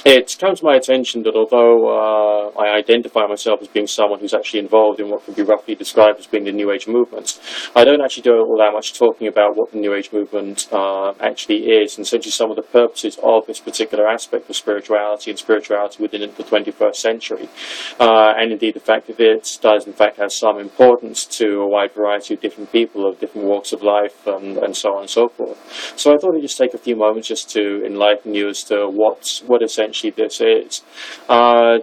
It's come to my attention that although I identify myself as being someone who's actually involved in what can be roughly described as being the New Age movement, I don't actually do all that much talking about what the New Age movement actually is, and essentially some of the purposes of this particular aspect of spirituality and spirituality within the 21st century, and indeed the fact that it does in fact have some importance to a wide variety of different people of different walks of life, and so on and so forth. So I thought I'd just take a few moments just to enlighten you as to what essentially this is.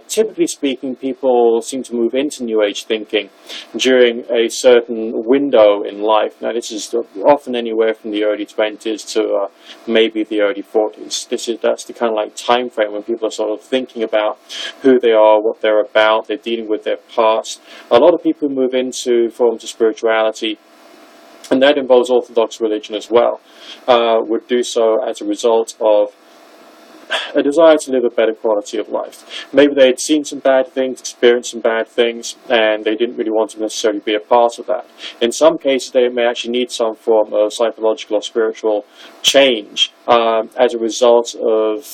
Typically speaking, people seem to move into New Age thinking during a certain window in life. Now, this is often anywhere from the early 20s to maybe the early 40s. That's the kind of like time frame when people are sort of thinking about who they are, what they're about, they're dealing with their past. A lot of people who move into forms of spirituality, and that involves Orthodox religion as well, would do so as a result of a desire to live a better quality of life. Maybe they had seen some bad things, experienced some bad things, and they didn't really want to necessarily be a part of that. In some cases, they may actually need some form of psychological or spiritual change as a result of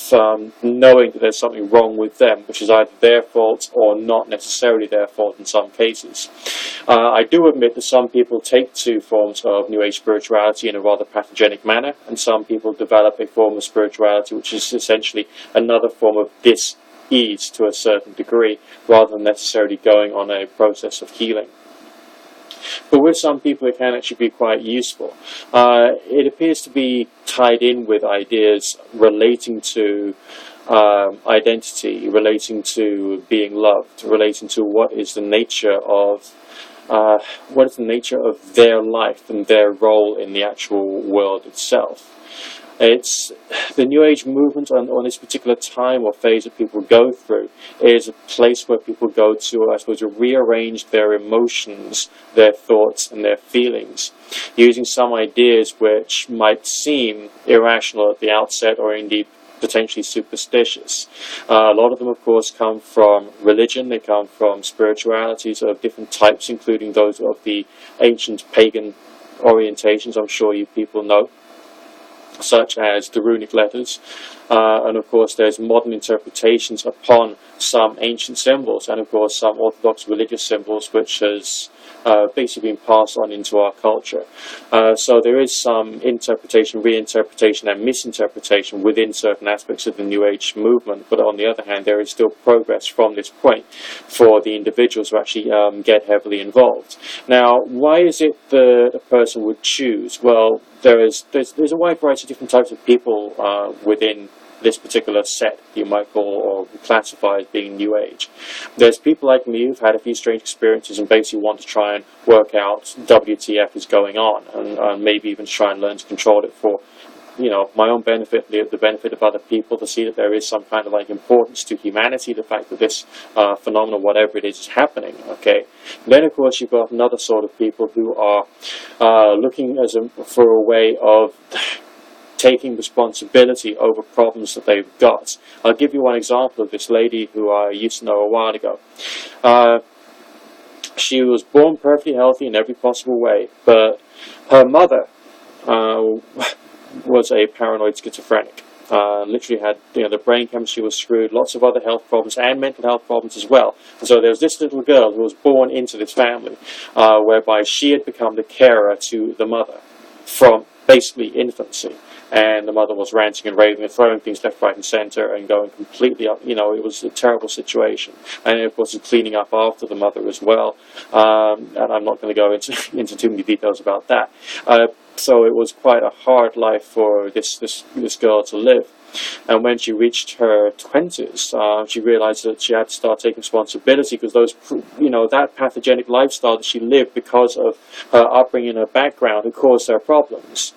knowing that there's something wrong with them, which is either their fault or not necessarily their fault in some cases. I do admit that some people take to forms of New Age spirituality in a rather pathogenic manner, and some people develop a form of spirituality which is essentially another form of dis-ease to a certain degree, rather than necessarily going on a process of healing. But with some people it can actually be quite useful. It appears to be tied in with ideas relating to identity, relating to being loved, relating to what is the nature of their life and their role in the actual world itself. It's the New Age movement on this particular time or phase that people go through is a place where people go to, I suppose, to rearrange their emotions, their thoughts, and their feelings, using some ideas which might seem irrational at the outset or indeed potentially superstitious. A lot of them, of course, come from religion. They come from spiritualities of different types, including those of the ancient pagan orientations, I'm sure you people know, such as the runic letters, and of course there's modern interpretations upon some ancient symbols, and of course some Orthodox religious symbols which has basically been passed on into our culture. So there is some interpretation, reinterpretation and misinterpretation within certain aspects of the New Age movement, but on the other hand there is still progress from this point for the individuals who actually get heavily involved. Now, why is it that a person would choose? Well, there's a wide variety of different types of people within this particular set you might call or classify as being New Age. There's people like me who've had a few strange experiences and basically want to try and work out WTF is going on, and maybe even try and learn to control it for, you know, my own benefit, the benefit of other people, to see that there is some kind of like importance to humanity, the fact that this phenomenon, whatever it is happening. Okay. Then of course you've got another sort of people who are looking for a way of taking responsibility over problems that they've got. I'll give you one example of this lady who I used to know a while ago. She was born perfectly healthy in every possible way, but her mother was a paranoid schizophrenic. Literally had, the brain chemistry was screwed, lots of other health problems and mental health problems as well. And so there was this little girl who was born into this family, whereby she had become the carer to the mother from basically infancy. And the mother was ranting and raving and throwing things left, right and centre and going completely up. It was a terrible situation. And of course cleaning up after the mother as well. And I'm not going to go into too many details about that. So it was quite a hard life for this girl to live. And when she reached her 20s, she realized that she had to start taking responsibility, because that pathogenic lifestyle that she lived because of her upbringing and her background had caused her problems.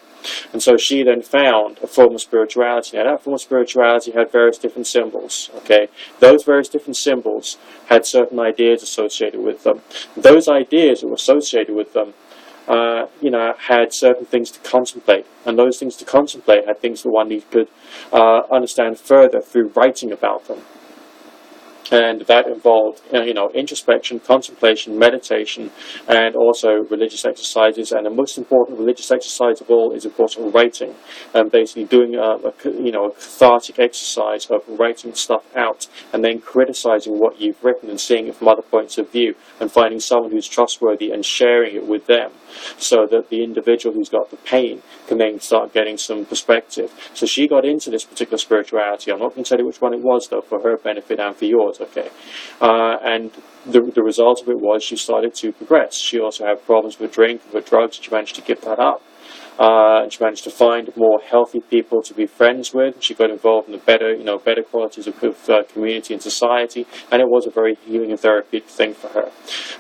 And so she then found a form of spirituality. Now that form of spirituality had various different symbols. Okay, those various different symbols had certain ideas associated with them. Those ideas that were associated with them had certain things to contemplate, and those things to contemplate had things that one could understand further through writing about them. And that involved, introspection, contemplation, meditation, and also religious exercises. And the most important religious exercise of all is, of course, writing, and basically doing a cathartic exercise of writing stuff out, and then criticizing what you've written and seeing it from other points of view, and finding someone who's trustworthy and sharing it with them, so that the individual who's got the pain can then start getting some perspective. So she got into this particular spirituality. I'm not going to tell you which one it was, though, for her benefit and for yours, okay? And the result of it was she started to progress. She also had problems with drink, with drugs. She managed to give that up. She managed to find more healthy people to be friends with. She got involved in the better qualities of community and society, and it was a very healing and therapeutic thing for her.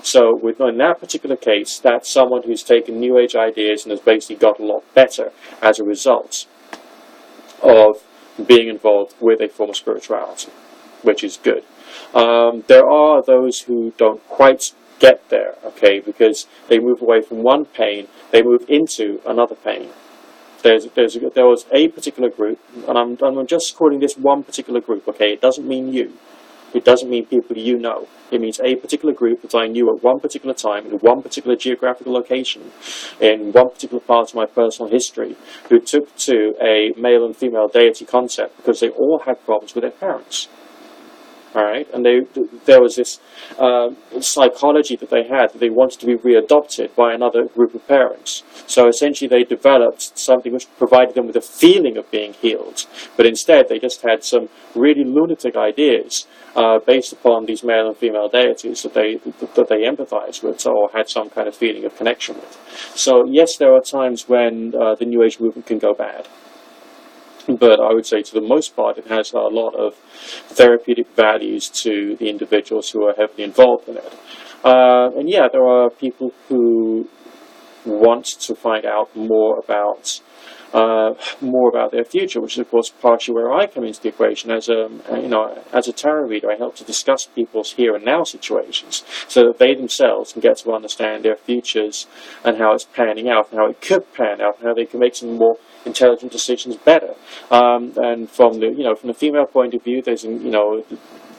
So in that particular case, that's someone who's taken New Age ideas and has basically got a lot better as a result of being involved with a form of spirituality, which is good. There are those who don't quite get there, okay, because they move away from one pain, they move into another pain. There was a particular group, and I'm just calling this one particular group, okay? It doesn't mean you. It doesn't mean people you know. It means a particular group that I knew at one particular time, in one particular geographical location, in one particular part of my personal history, who took to a male and female deity concept because they all had problems with their parents. All right, and there was this psychology that they had, that they wanted to be readopted by another group of parents. So essentially they developed something which provided them with a feeling of being healed, but instead they just had some really lunatic ideas based upon these male and female deities that they empathized with, or had some kind of feeling of connection with. So yes, there are times when the New Age movement can go bad. But I would say, to the most part, it has a lot of therapeutic values to the individuals who are heavily involved in it. And yeah, there are people who want to find out more about their future, which is of course partially where I come into the equation. As a tarot reader, I help to discuss people's here and now situations, so that they themselves can get to understand their futures and how it's panning out, and how it could pan out, and how they can make some more intelligent decisions better. And from the female point of view, there's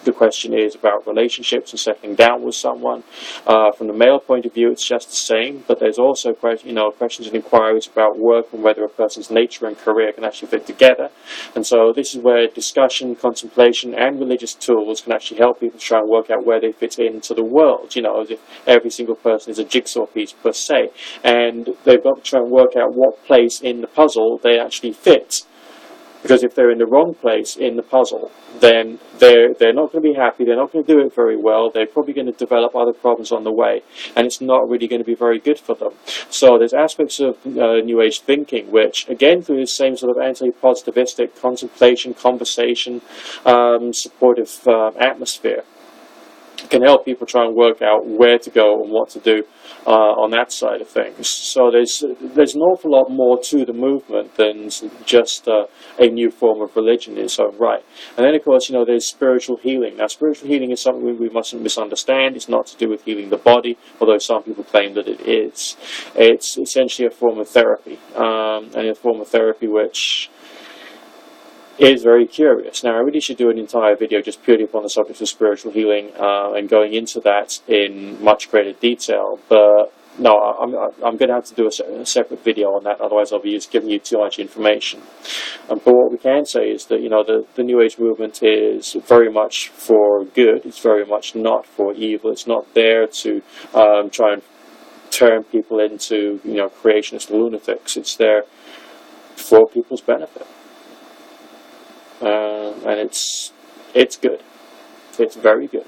the question is about relationships and settling down with someone. From the male point of view, it's just the same, but there's also questions and inquiries about work and whether a person's nature and career can actually fit together. And so this is where discussion, contemplation, and religious tools can actually help people try and work out where they fit into the world, as if every single person is a jigsaw piece per se, and they've got to try and work out what place in the puzzle they actually fit. Because if they're in the wrong place in the puzzle, then they're not going to be happy, they're not going to do it very well, they're probably going to develop other problems on the way, and it's not really going to be very good for them. So there's aspects of New Age thinking which, again, through the same sort of anti-positivistic contemplation, conversation, supportive atmosphere, can help people try and work out where to go and what to do on that side of things. So there's an awful lot more to the movement than just a new form of religion in its own right. And then, of course, there's spiritual healing. Now, spiritual healing is something we mustn't misunderstand. It's not to do with healing the body, although some people claim that it is. It's essentially a form of therapy, and a form of therapy which is very curious. Now, I really should do an entire video just purely upon the subject of spiritual healing and going into that in much greater detail, but no, I'm going to have to do a separate video on that, otherwise I'll be just giving you too much information. But what we can say is that, the New Age movement is very much for good. It's very much not for evil. It's not there to try and turn people into, creationist lunatics. It's there for people's benefit. And it's good. It's very good.